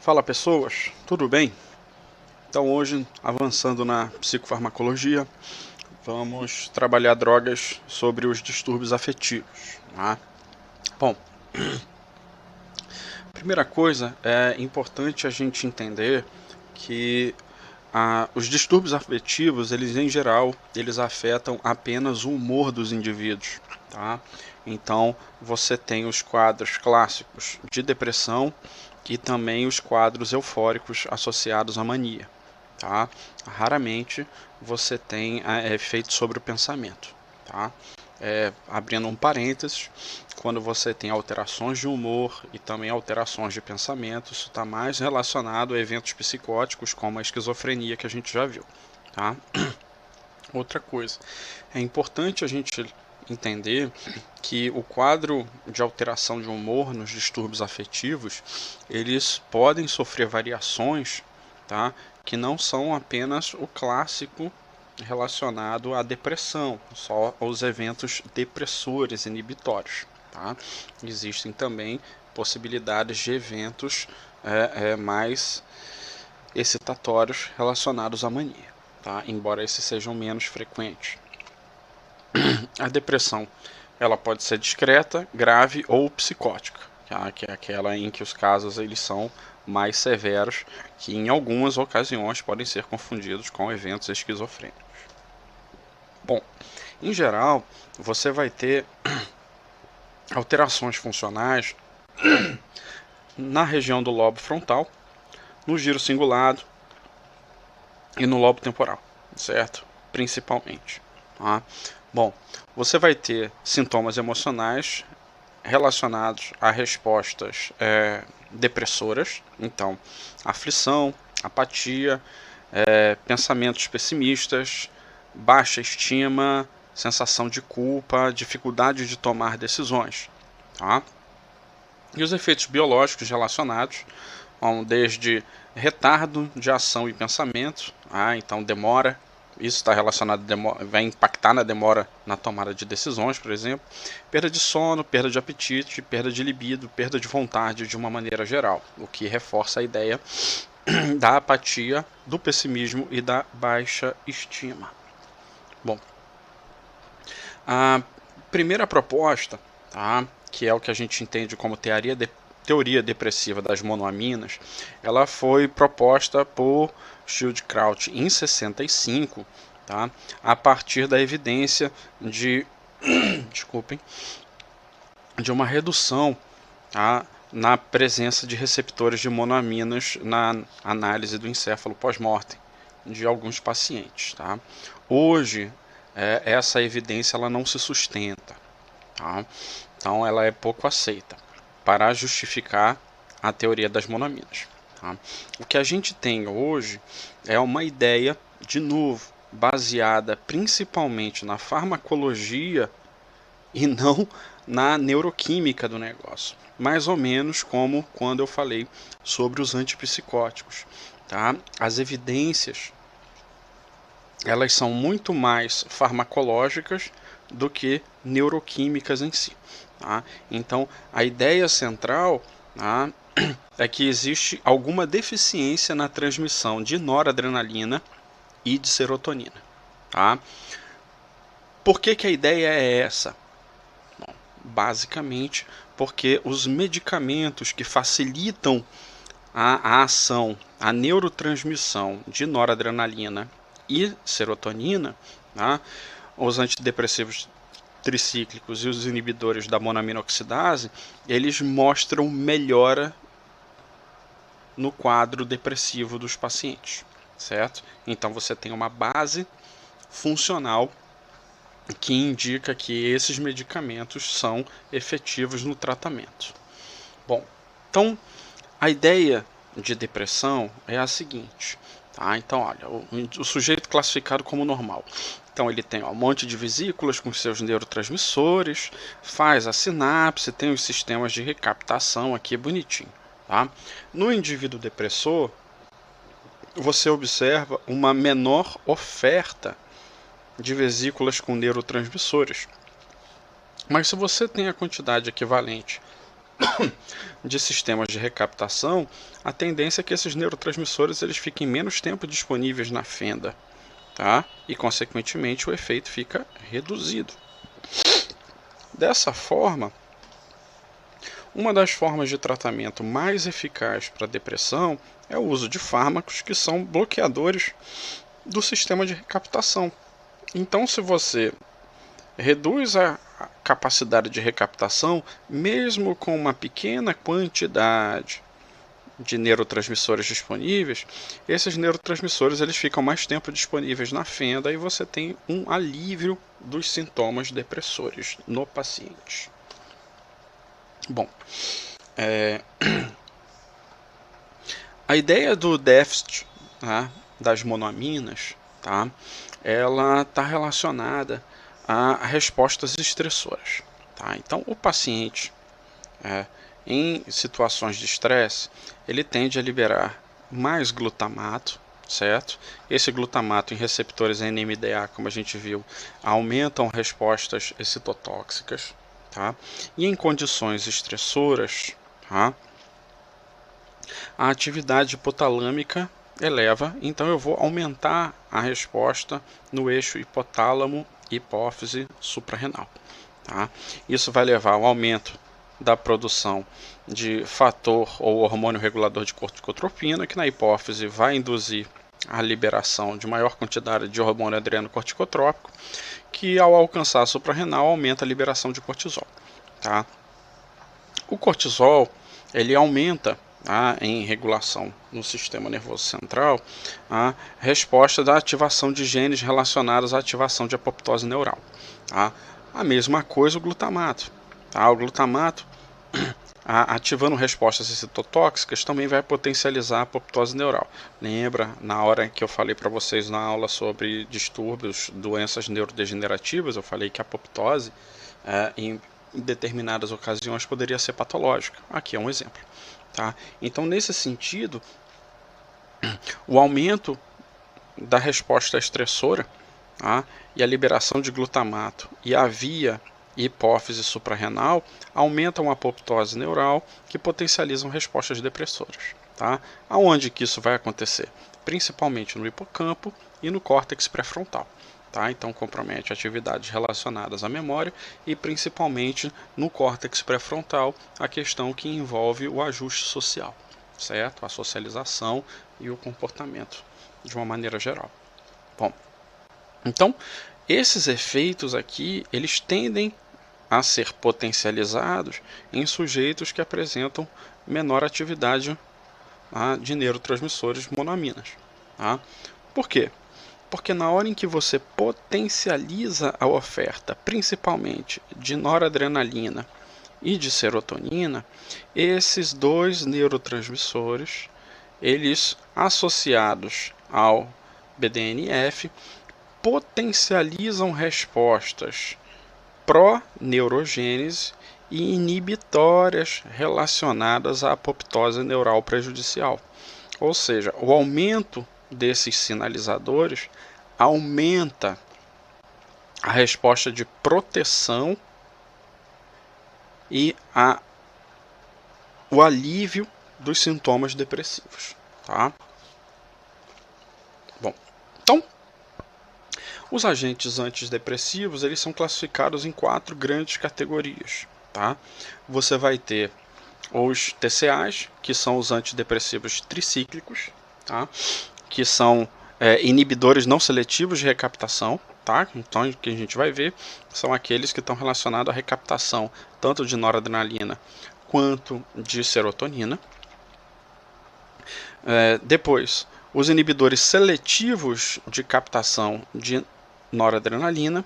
Fala pessoas, tudo bem? Então hoje, avançando na psicofarmacologia, vamos trabalhar drogas sobre os distúrbios afetivos. Tá? Bom, primeira coisa, é importante a gente entender que os distúrbios afetivos, eles em geral, eles afetam apenas o humor dos indivíduos. Tá? Então você tem os quadros clássicos de depressão e também os quadros eufóricos associados à mania. Tá? Raramente você tem efeito sobre o pensamento. Tá? Abrindo um parênteses, quando você tem alterações de humor e também alterações de pensamento, isso está mais relacionado a eventos psicóticos como a esquizofrenia que a gente já viu. Tá? Outra coisa, é importante a gente entender que o quadro de alteração de humor nos distúrbios afetivos, eles podem sofrer variações, tá? Que não são apenas o clássico relacionado à depressão, só os eventos depressores inibitórios. Tá? Existem também possibilidades de eventos mais excitatórios relacionados à mania, tá? Embora esses sejam menos frequentes. A depressão ela pode ser discreta, grave ou psicótica, tá? Que é aquela em que os casos eles são mais severos, que em algumas ocasiões podem ser confundidos com eventos esquizofrênicos. Bom, em geral, você vai ter alterações funcionais na região do lobo frontal, no giro cingulado e no lobo temporal, certo? Principalmente. Tá? Bom, você vai ter sintomas emocionais relacionados a respostas depressoras, então aflição, apatia, pensamentos pessimistas, baixa estima, sensação de culpa, dificuldade de tomar decisões. Tá? E os efeitos biológicos relacionados vão desde retardo de ação e pensamento, então demora. Isso está relacionado, vai impactar na demora na tomada de decisões, por exemplo. Perda de sono, perda de apetite, perda de libido, perda de vontade de uma maneira geral, o que reforça a ideia da apatia, do pessimismo e da baixa estima. Bom, a primeira proposta, tá, que é o que a gente entende como teoria depressiva das monoaminas, ela foi proposta por Schildkraut em 65, tá, a partir da evidência de, de uma redução, tá, na presença de receptores de monoaminas na análise do encéfalo pós-mortem de alguns pacientes. Tá. Hoje, essa evidência ela não se sustenta. Tá. Então ela é pouco aceita para justificar a teoria das monoaminas. Tá? O que a gente tem hoje é uma ideia, de novo, baseada principalmente na farmacologia e não na neuroquímica do negócio. Mais ou menos como quando eu falei sobre os antipsicóticos. Tá? As evidências elas são muito mais farmacológicas do que neuroquímicas em si. Tá? Então, a ideia central, tá, é que existe alguma deficiência na transmissão de noradrenalina e de serotonina. Tá? Por que a ideia é essa? Bom, basicamente porque os medicamentos que facilitam a ação, a neurotransmissão de noradrenalina e serotonina, tá, os antidepressivos tricíclicos e os inibidores da monaminoxidase, eles mostram melhora no quadro depressivo dos pacientes, certo? Então você tem uma base funcional que indica que esses medicamentos são efetivos no tratamento. Bom, então a ideia de depressão é a seguinte, tá? Então olha, o sujeito classificado como normal. Então ele tem um monte de vesículas com seus neurotransmissores, faz a sinapse, tem os sistemas de recaptação aqui bonitinho. Tá? No indivíduo depressor, você observa uma menor oferta de vesículas com neurotransmissores. Mas se você tem a quantidade equivalente de sistemas de recaptação, a tendência é que esses neurotransmissores eles fiquem menos tempo disponíveis na fenda, tá? E consequentemente o efeito fica reduzido. Dessa forma, uma das formas de tratamento mais eficaz para a depressão é o uso de fármacos que são bloqueadores do sistema de recaptação. Então, se você reduz a capacidade de recaptação, mesmo com uma pequena quantidade de neurotransmissores disponíveis, esses neurotransmissores eles ficam mais tempo disponíveis na fenda e você tem um alívio dos sintomas depressores no paciente. Bom, a ideia do déficit, tá, das monoaminas, tá, ela está relacionada a respostas estressoras. Tá? Então, o paciente, em situações de estresse, ele tende a liberar mais glutamato, certo? Esse glutamato em receptores NMDA, como a gente viu, aumentam respostas excitotóxicas, tá? E em condições estressoras, tá, a atividade hipotalâmica eleva, então eu vou aumentar a resposta no eixo hipotálamo, hipófise, suprarrenal. Tá? Isso vai levar ao aumento da produção de fator ou hormônio regulador de corticotropina, que na hipófise vai induzir a liberação de maior quantidade de hormônio adrenocorticotrópico, que ao alcançar a suprarrenal aumenta a liberação de cortisol. Tá? O cortisol ele aumenta em regulação no sistema nervoso central a resposta da ativação de genes relacionados à ativação de apoptose neural. Tá? A mesma coisa o glutamato. Tá? O glutamato, ativando respostas excitotóxicas, também vai potencializar a apoptose neural. Lembra, na hora que eu falei para vocês na aula sobre distúrbios, doenças neurodegenerativas, eu falei que a apoptose, em determinadas ocasiões, poderia ser patológica. Aqui é um exemplo. Tá? Então, nesse sentido, o aumento da resposta estressora, tá, e a liberação de glutamato e a via hipófise suprarrenal aumentam a apoptose neural, que potencializam respostas depressoras. Tá? Aonde que isso vai acontecer? Principalmente no hipocampo e no córtex pré-frontal. Tá? Então compromete atividades relacionadas à memória e principalmente no córtex pré-frontal a questão que envolve o ajuste social, certo? A socialização e o comportamento de uma maneira geral. Bom, então esses efeitos aqui eles tendem a ser potencializados em sujeitos que apresentam menor atividade de neurotransmissores monoaminas. Tá? Por quê? Porque na hora em que você potencializa a oferta, principalmente de noradrenalina e de serotonina, esses dois neurotransmissores, eles associados ao BDNF, potencializam respostas pró-neurogênese e inibitórias relacionadas à apoptose neural prejudicial. Ou seja, o aumento desses sinalizadores aumenta a resposta de proteção e o alívio dos sintomas depressivos. Tá? Bom, então, os agentes antidepressivos eles são classificados em 4 grandes categorias. Tá? Você vai ter os TCAs, que são os antidepressivos tricíclicos, tá? Que são inibidores não seletivos de recaptação. Tá? Então, o que a gente vai ver são aqueles que estão relacionados à recaptação tanto de noradrenalina quanto de serotonina. Depois, os inibidores seletivos de captação de noradrenalina.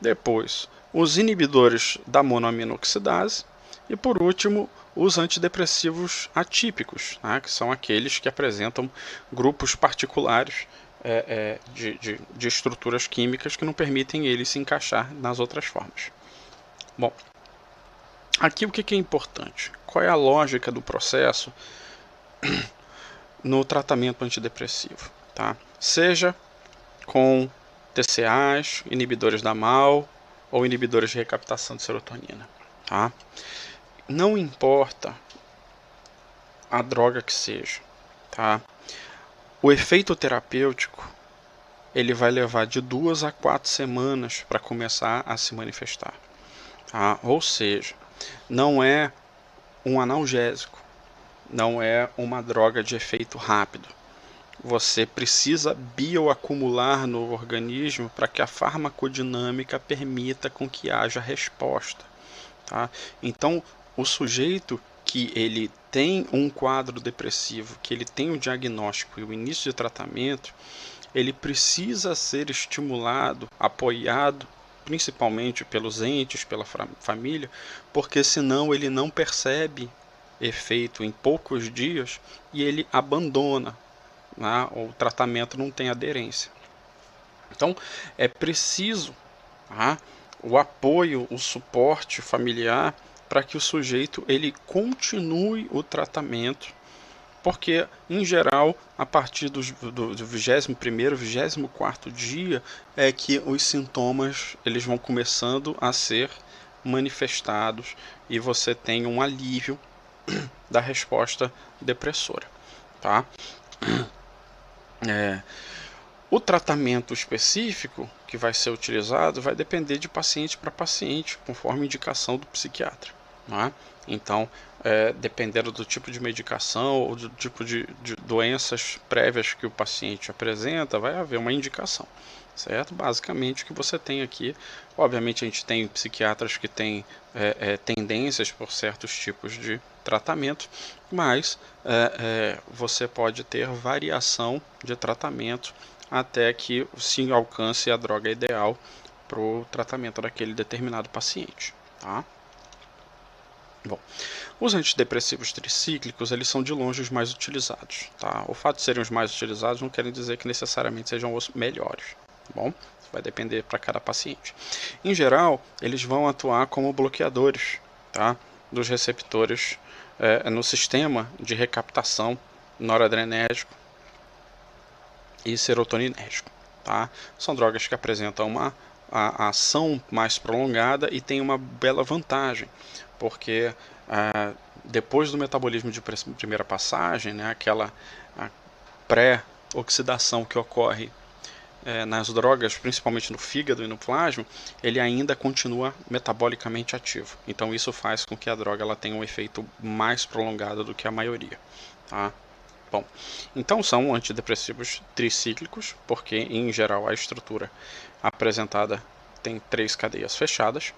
Depois, os inibidores da monoaminoxidase. E por último, os antidepressivos atípicos, tá? Que são aqueles que apresentam grupos particulares de estruturas químicas que não permitem eles se encaixar nas outras formas. Bom, aqui o que é importante? Qual é a lógica do processo no tratamento antidepressivo? Tá? Seja com TCAs, inibidores da MAO ou inibidores de recaptação de serotonina. Tá? não importa a droga que seja, tá? O efeito terapêutico ele vai levar de 2 a 4 semanas para começar a se manifestar, tá? Ou seja, não é um analgésico, não é uma droga de efeito rápido. Você precisa bioacumular no organismo para que a farmacodinâmica permita com que haja resposta, tá? Então, o sujeito que ele tem um quadro depressivo, que ele tem o diagnóstico e o início de tratamento, ele precisa ser estimulado, apoiado, principalmente pelos entes, pela família, porque senão ele não percebe efeito em poucos dias e ele abandona, né? O tratamento não tem aderência. Então, é preciso, tá, o apoio, o suporte familiar para que o sujeito ele continue o tratamento, porque em geral a partir do 21º, 24º dia é que os sintomas eles vão começando a ser manifestados e você tem um alívio da resposta depressora, tá? O tratamento específico que vai ser utilizado vai depender de paciente para paciente, conforme indicação do psiquiatra, né? Então, dependendo do tipo de medicação ou do tipo de doenças prévias que o paciente apresenta, vai haver uma indicação, certo? Basicamente o que você tem aqui, obviamente a gente tem psiquiatras que têm tendências por certos tipos de tratamento, mas você pode ter variação de tratamento até que se alcance a droga ideal para o tratamento daquele determinado paciente, tá? Bom, os antidepressivos tricíclicos eles são de longe os mais utilizados, tá? O fato de serem os mais utilizados não quer dizer que necessariamente sejam os melhores, tá bom? Isso vai depender para cada paciente. Em geral, eles vão atuar como bloqueadores, tá, dos receptores no sistema de recaptação noradrenérgico e serotoninérgico, tá? São drogas que apresentam a ação mais prolongada e tem uma bela vantagem, porque depois do metabolismo de primeira passagem, né, aquela pré-oxidação que ocorre nas drogas, principalmente no fígado e no plasma, ele ainda continua metabolicamente ativo. Então isso faz com que a droga ela tenha um efeito mais prolongado do que a maioria, tá? Bom, então são antidepressivos tricíclicos, porque em geral a estrutura apresentada tem 3 cadeias fechadas.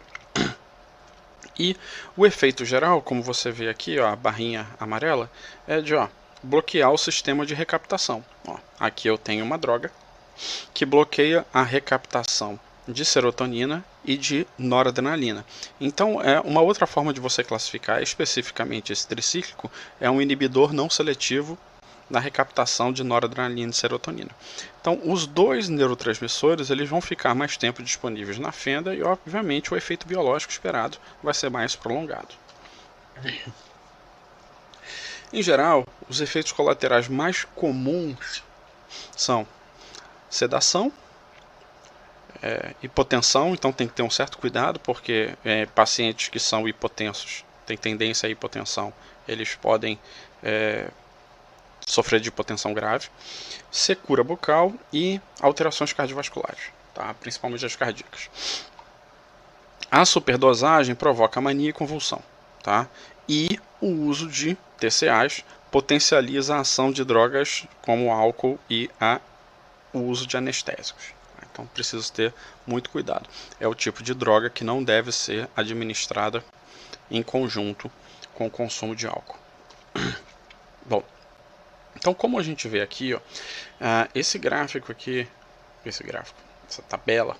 E o efeito geral, como você vê aqui, ó, a barrinha amarela, é de bloquear o sistema de recaptação. Ó, aqui eu tenho uma droga que bloqueia a recaptação de serotonina e de noradrenalina. Então, uma outra forma de você classificar especificamente esse tricíclico é um inibidor não seletivo na recaptação de noradrenalina e serotonina. Então, os dois neurotransmissores eles vão ficar mais tempo disponíveis na fenda e, obviamente, o efeito biológico esperado vai ser mais prolongado. Em geral, os efeitos colaterais mais comuns são sedação, hipotensão, então tem que ter um certo cuidado, porque pacientes que são hipotensos, têm tendência à hipotensão, eles podem sofrer de hipotensão grave, secura bucal e alterações cardiovasculares, tá? Principalmente as cardíacas. A superdosagem provoca mania e convulsão, tá? E o uso de TCAs potencializa a ação de drogas como álcool e o uso de anestésicos. Então preciso ter muito cuidado. É o tipo de droga que não deve ser administrada em conjunto com o consumo de álcool. Bom, então como a gente vê aqui, ó, esse gráfico aqui, essa tabela,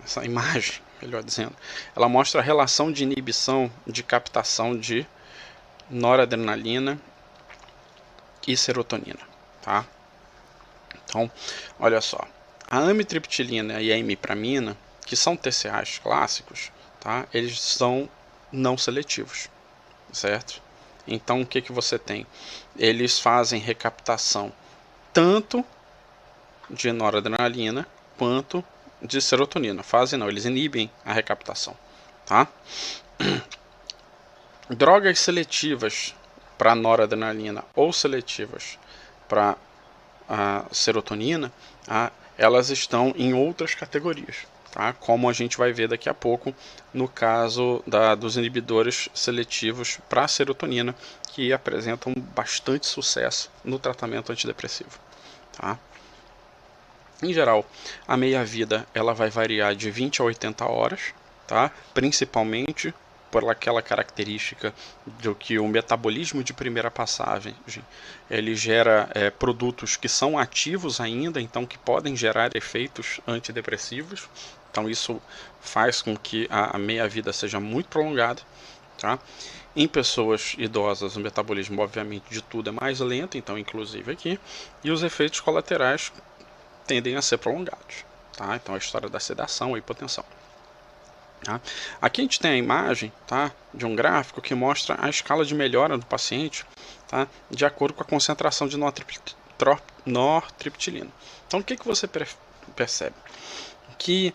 essa imagem, melhor dizendo, ela mostra a relação de inibição de captação de noradrenalina e serotonina, tá? Então, olha só, a amitriptilina e a imipramina, que são TCAs clássicos, tá? Eles são não seletivos, certo? Então, o que você tem? Eles fazem recaptação tanto de noradrenalina quanto de serotonina. Fazem não, eles inibem a recaptação, tá? Drogas seletivas para noradrenalina ou seletivas para a serotonina, elas estão em outras categorias, tá? Como a gente vai ver daqui a pouco no caso dos inibidores seletivos para a serotonina, que apresentam bastante sucesso no tratamento antidepressivo. Tá? Em geral, a meia-vida ela vai variar de 20 a 80 horas, tá? Principalmente por aquela característica do que o metabolismo de primeira passagem ele gera produtos que são ativos ainda, então que podem gerar efeitos antidepressivos. Então isso faz com que a meia-vida seja muito prolongada. Tá? Em pessoas idosas, o metabolismo, obviamente, de tudo é mais lento, então inclusive aqui, e os efeitos colaterais tendem a ser prolongados. Tá? Então a história da sedação, a hipotensão. Tá? Aqui a gente tem a imagem, tá, de um gráfico que mostra a escala de melhora do paciente, tá, de acordo com a concentração de nortriptilina. Então o que você percebe? Que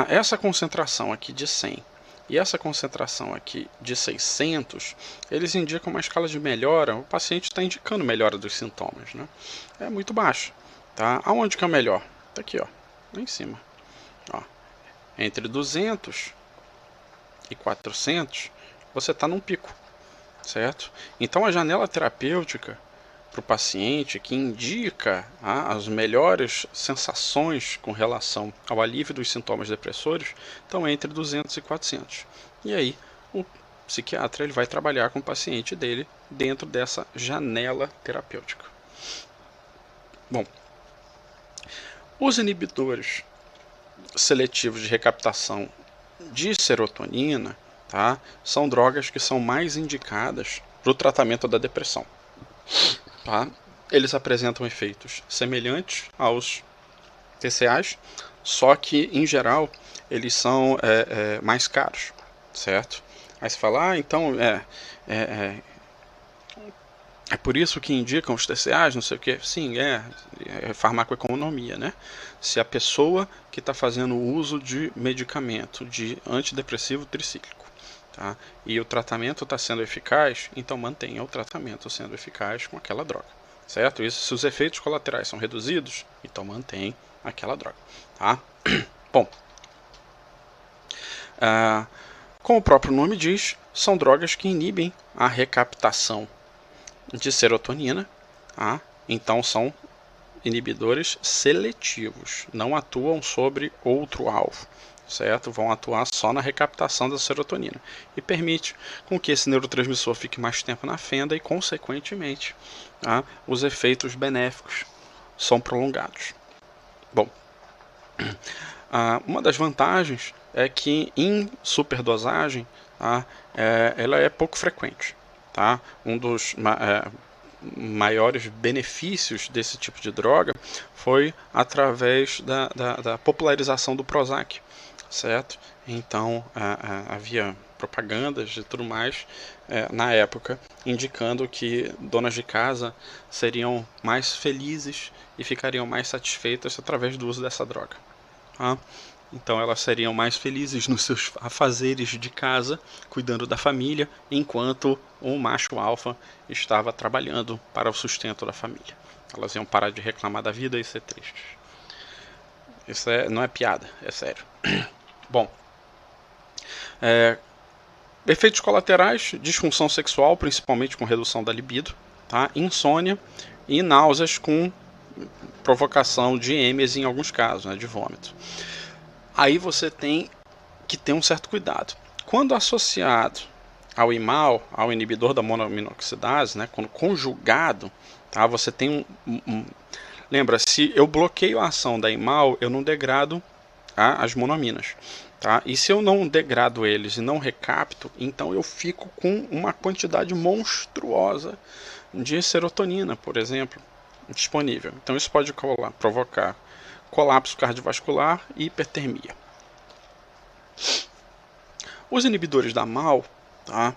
essa concentração aqui de 100 e essa concentração aqui de 600, eles indicam uma escala de melhora, o paciente está indicando melhora dos sintomas. Né? É muito baixo. Tá? Aonde que é o melhor? Está aqui, ó, lá em cima. Ó. Entre 200 e 400, você está num pico, certo? Então a janela terapêutica para o paciente que indica as melhores sensações com relação ao alívio dos sintomas depressores estão entre 200 e 400. E aí o psiquiatra ele vai trabalhar com o paciente dele dentro dessa janela terapêutica. Bom, os inibidores seletivos de recaptação de serotonina, tá, são drogas que são mais indicadas para o tratamento da depressão. Tá? Eles apresentam efeitos semelhantes aos TCAs, só que em geral eles são mais caros, certo? Aí você fala, então é por isso que indicam os TCAs, não sei o que. Sim, é farmacoeconomia, né? Se a pessoa que está fazendo uso de medicamento de antidepressivo tricíclico, tá? E o tratamento está sendo eficaz, então mantenha o tratamento sendo eficaz com aquela droga, certo? Isso, se os efeitos colaterais são reduzidos, então mantém aquela droga, tá? Bom, como o próprio nome diz, são drogas que inibem a recaptação de serotonina, tá? Então são inibidores seletivos, não atuam sobre outro alvo, certo? Vão atuar só na recaptação da serotonina e permite com que esse neurotransmissor fique mais tempo na fenda e, consequentemente, tá, os efeitos benéficos são prolongados. Bom, uma das vantagens é que em superdosagem, tá, ela é pouco frequente. Tá? Um dos maiores benefícios desse tipo de droga foi através da popularização do Prozac, certo? Então havia propagandas e tudo mais na época indicando que donas de casa seriam mais felizes e ficariam mais satisfeitas através do uso dessa droga. Tá? Então elas seriam mais felizes nos seus afazeres de casa, cuidando da família, enquanto o macho alfa estava trabalhando para o sustento da família. Elas iam parar de reclamar da vida e ser tristes. Isso não é piada, é sério. Bom, efeitos colaterais, disfunção sexual, principalmente com redução da libido, tá? Insônia e náuseas com provocação de êmese em alguns casos, né, de vômito. Aí você tem que ter um certo cuidado. Quando associado ao IMAL, ao inibidor da monoaminoxidase, né, quando conjugado, tá, você tem lembra, se eu bloqueio a ação da IMAL, eu não degrado as monoaminas. Tá? E se eu não degrado eles e não recapto, então eu fico com uma quantidade monstruosa de serotonina, por exemplo, disponível. Então isso pode provocar colapso cardiovascular e hipertermia. Os inibidores da MAO, tá,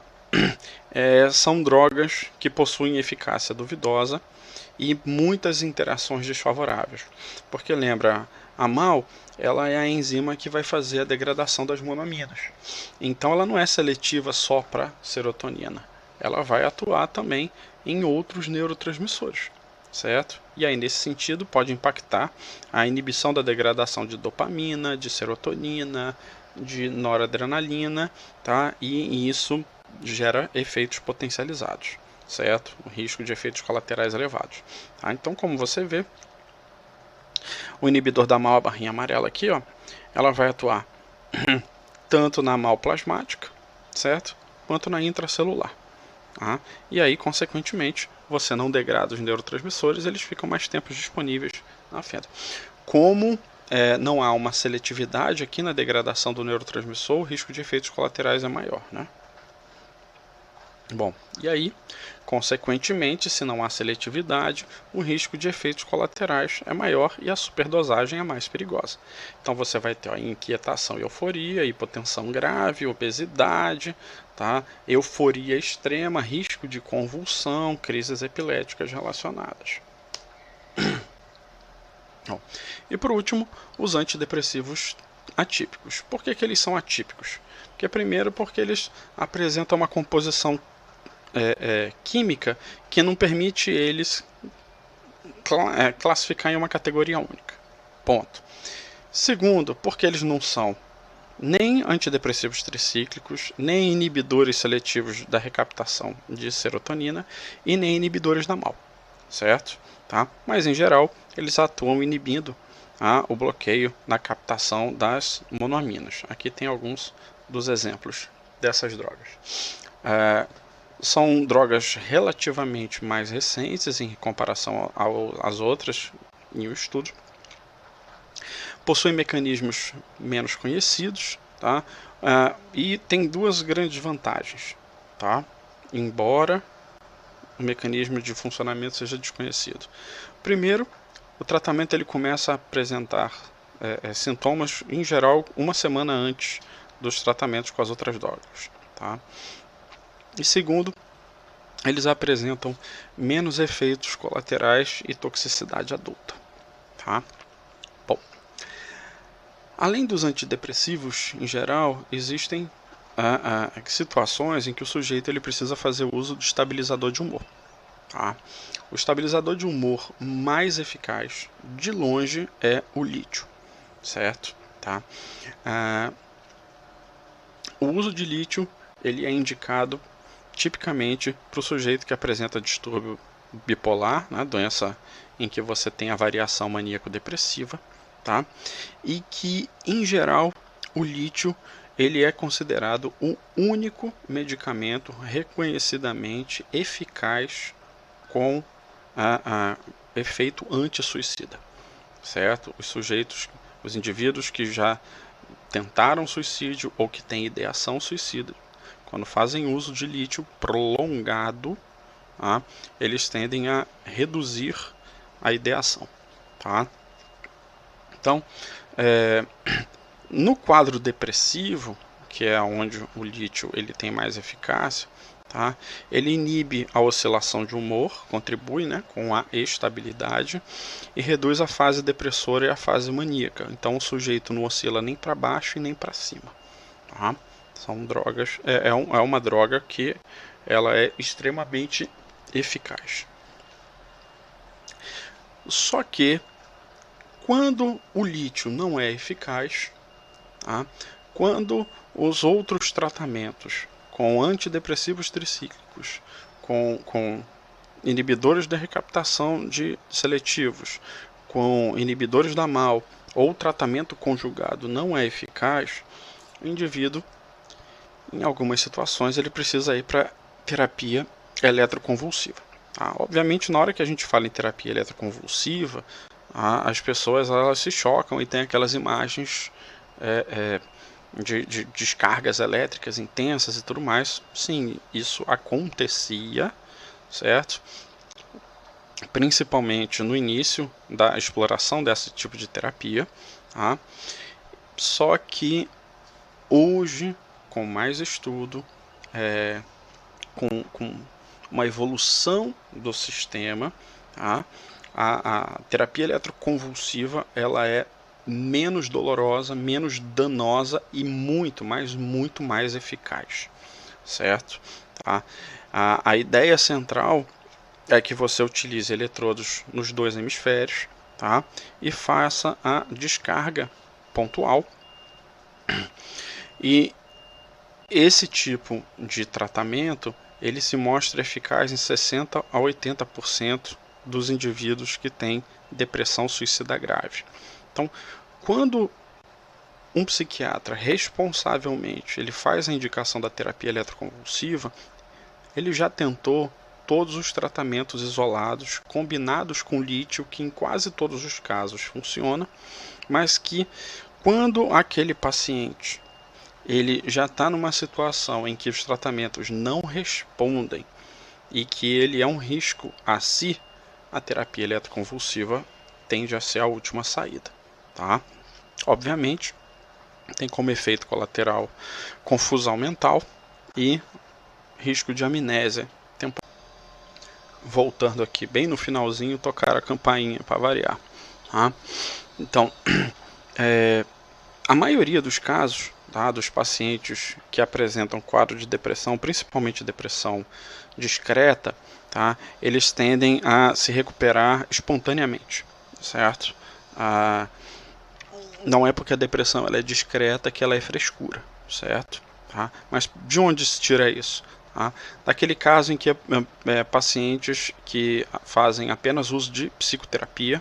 são drogas que possuem eficácia duvidosa e muitas interações desfavoráveis. Porque lembra, A MAO, ela é a enzima que vai fazer a degradação das monoaminas. Então ela não é seletiva só para serotonina. Ela vai atuar também em outros neurotransmissores, certo? E aí, nesse sentido, pode impactar a inibição da degradação de dopamina, de serotonina, de noradrenalina, tá? E isso gera efeitos potencializados, certo? O risco de efeitos colaterais elevados. Tá? Então, como você vê, o inibidor da MAO, a barrinha amarela aqui, ó, ela vai atuar tanto na MAO plasmática, certo? Quanto na intracelular. Tá? E aí, consequentemente, você não degrada os neurotransmissores, eles ficam mais tempo disponíveis na fenda. Como não há uma seletividade aqui na degradação do neurotransmissor, o risco de efeitos colaterais é maior, né? Bom, e aí, consequentemente, se não há seletividade, o risco de efeitos colaterais é maior e a superdosagem é mais perigosa. Então você vai ter inquietação e euforia, hipotensão grave, obesidade, tá? Euforia extrema, risco de convulsão, crises epiléticas relacionadas. Bom, e por último, os antidepressivos atípicos. Por que eles são atípicos? Primeiro porque eles apresentam uma composição química que não permite eles classificar em uma categoria única. Ponto. Segundo, porque eles não são nem antidepressivos tricíclicos, nem inibidores seletivos da recaptação de serotonina e nem inibidores da MAO, certo? Tá? Mas em geral eles atuam inibindo o bloqueio na captação das monoaminas. Aqui tem alguns dos exemplos dessas drogas. São drogas relativamente mais recentes em comparação às outras em um estudo. Possuem mecanismos menos conhecidos, tá? E tem duas grandes vantagens, tá? Embora o mecanismo de funcionamento seja desconhecido. Primeiro, o tratamento ele começa a apresentar sintomas, em geral, uma semana antes dos tratamentos com as outras drogas, tá? E segundo, eles apresentam menos efeitos colaterais e toxicidade adulta. Tá? Bom, além dos antidepressivos, em geral, existem situações em que o sujeito ele precisa fazer uso de estabilizador de humor. Tá? O estabilizador de humor mais eficaz, de longe, é o lítio, certo? Tá? O uso de lítio ele é indicado tipicamente para o sujeito que apresenta distúrbio bipolar, né, doença em que você tem a variação maníaco-depressiva, tá? E que, em geral, o lítio ele é considerado o único medicamento reconhecidamente eficaz com efeito anti-suicida, certo? Os indivíduos que já tentaram suicídio ou que têm ideação suicida, quando fazem uso de lítio prolongado, tá, eles tendem a reduzir a ideação. Tá? Então, no quadro depressivo, que é onde o lítio ele tem mais eficácia, tá, ele inibe a oscilação de humor, contribui, né, com a estabilidade e reduz a fase depressora e a fase maníaca. Então o sujeito não oscila nem para baixo e nem para cima. Tá? São drogas, é uma droga que ela é extremamente eficaz. Só que quando o lítio não é eficaz, tá? Quando os outros tratamentos com antidepressivos tricíclicos, com inibidores da recaptação de seletivos, com inibidores da MAO ou tratamento conjugado não é eficaz, o indivíduo em algumas situações ele precisa ir para terapia eletroconvulsiva. Tá? Obviamente, na hora que a gente fala em terapia eletroconvulsiva, as pessoas elas se chocam e tem aquelas imagens de descargas elétricas intensas e tudo mais. Sim, isso acontecia, certo? Principalmente no início da exploração desse tipo de terapia. Tá? Só que hoje, com mais estudo, com uma evolução do sistema, tá? A terapia eletroconvulsiva ela é menos dolorosa, menos danosa e muito mais eficaz, certo? Tá? A ideia central é que você utilize eletrodos nos dois hemisférios, tá? E faça a descarga pontual. E esse tipo de tratamento ele se mostra eficaz em 60 a 80% dos indivíduos que têm depressão suicida grave. Então, quando um psiquiatra responsavelmente ele faz a indicação da terapia eletroconvulsiva, ele já tentou todos os tratamentos isolados combinados com lítio, que em quase todos os casos funciona, mas que quando aquele paciente ele já está numa situação em que os tratamentos não respondem e que ele é um risco a si, a terapia eletroconvulsiva tende a ser a última saída, tá? Obviamente, tem como efeito colateral confusão mental e risco de amnésia temporária. Voltando aqui bem no finalzinho, tocar a campainha para variar, tá? Então, a maioria dos casos, tá, dos pacientes que apresentam quadro de depressão, principalmente depressão discreta, tá, eles tendem a se recuperar espontaneamente, certo? Não é porque a depressão ela é discreta que ela é frescura, certo? Tá? Mas de onde se tira isso? Tá? Daquele caso em que pacientes que fazem apenas uso de psicoterapia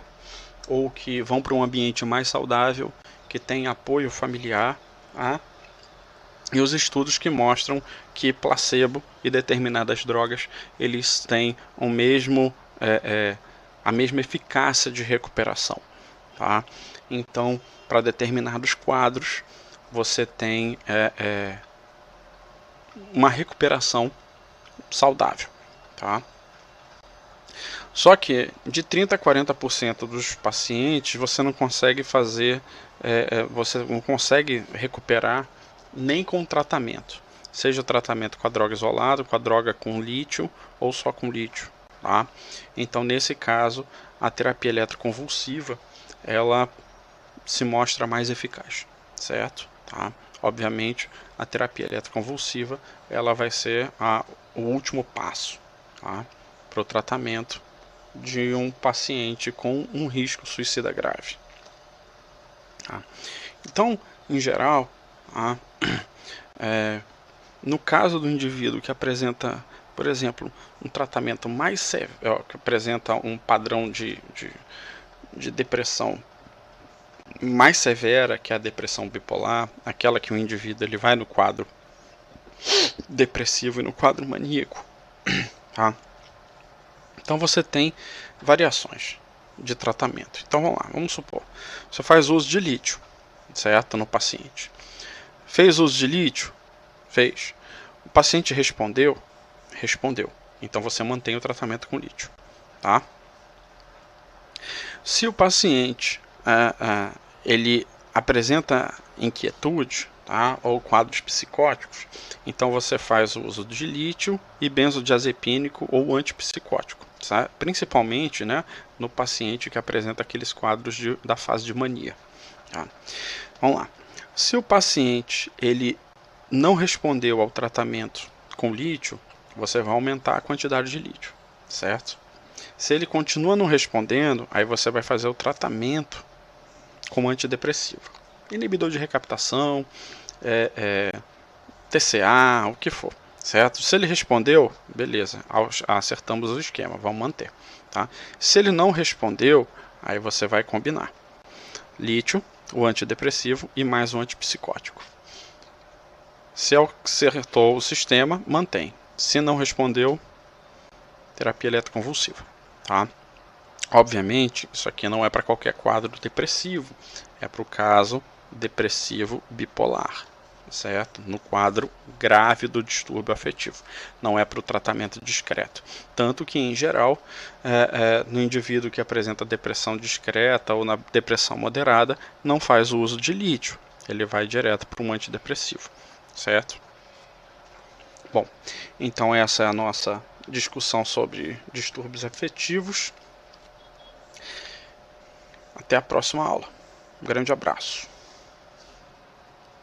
ou que vão para um ambiente mais saudável, que tem apoio familiar, tá? E os estudos que mostram que placebo e determinadas drogas eles têm o mesmo, a mesma eficácia de recuperação. Tá? Então, para determinados quadros, você tem uma recuperação saudável. Tá? Só que de 30 a 40% dos pacientes você não consegue fazer, você não consegue recuperar nem com tratamento, seja tratamento com a droga isolada, com a droga com lítio ou só com lítio. Tá? Então, nesse caso, a terapia eletroconvulsiva ela se mostra mais eficaz, certo? Tá? Obviamente, a terapia eletroconvulsiva ela vai ser o último passo, tá? Para o tratamento de um paciente com um risco suicida grave. Tá? Então, em geral, no caso do indivíduo que apresenta, por exemplo, um tratamento mais sério, que apresenta um padrão de depressão mais severa, que é a depressão bipolar, aquela que o indivíduo ele vai no quadro depressivo e no quadro maníaco, tá? Então você tem variações de tratamento. Então vamos lá, vamos supor, você faz uso de lítio, certo, no paciente. Fez uso de lítio? Fez. O paciente respondeu? Respondeu. Então você mantém o tratamento com lítio, tá? Se o paciente ele apresenta inquietude, tá, ou quadros psicóticos, então você faz o uso de lítio e benzodiazepínico ou antipsicótico, tá? Principalmente, né, no paciente que apresenta aqueles quadros da fase de mania. Tá? Vamos lá. Se o paciente ele não respondeu ao tratamento com lítio, você vai aumentar a quantidade de lítio, certo? Se ele continua não respondendo, aí você vai fazer o tratamento com antidepressivo, inibidor de recaptação, TCA, o que for, certo? Se ele respondeu, beleza, acertamos o esquema, vamos manter, tá? Se ele não respondeu, aí você vai combinar lítio, o antidepressivo e mais um antipsicótico. Se acertou o sistema, mantém. Se não respondeu, terapia eletroconvulsiva, tá? Obviamente, isso aqui não é para qualquer quadro depressivo, é para o caso depressivo bipolar, certo? No quadro grave do distúrbio afetivo, não é para o tratamento discreto. Tanto que, em geral, no indivíduo que apresenta depressão discreta ou na depressão moderada, não faz o uso de lítio, ele vai direto para um antidepressivo, certo? Bom, então essa é a nossa discussão sobre distúrbios afetivos. Até a próxima aula. Um grande abraço.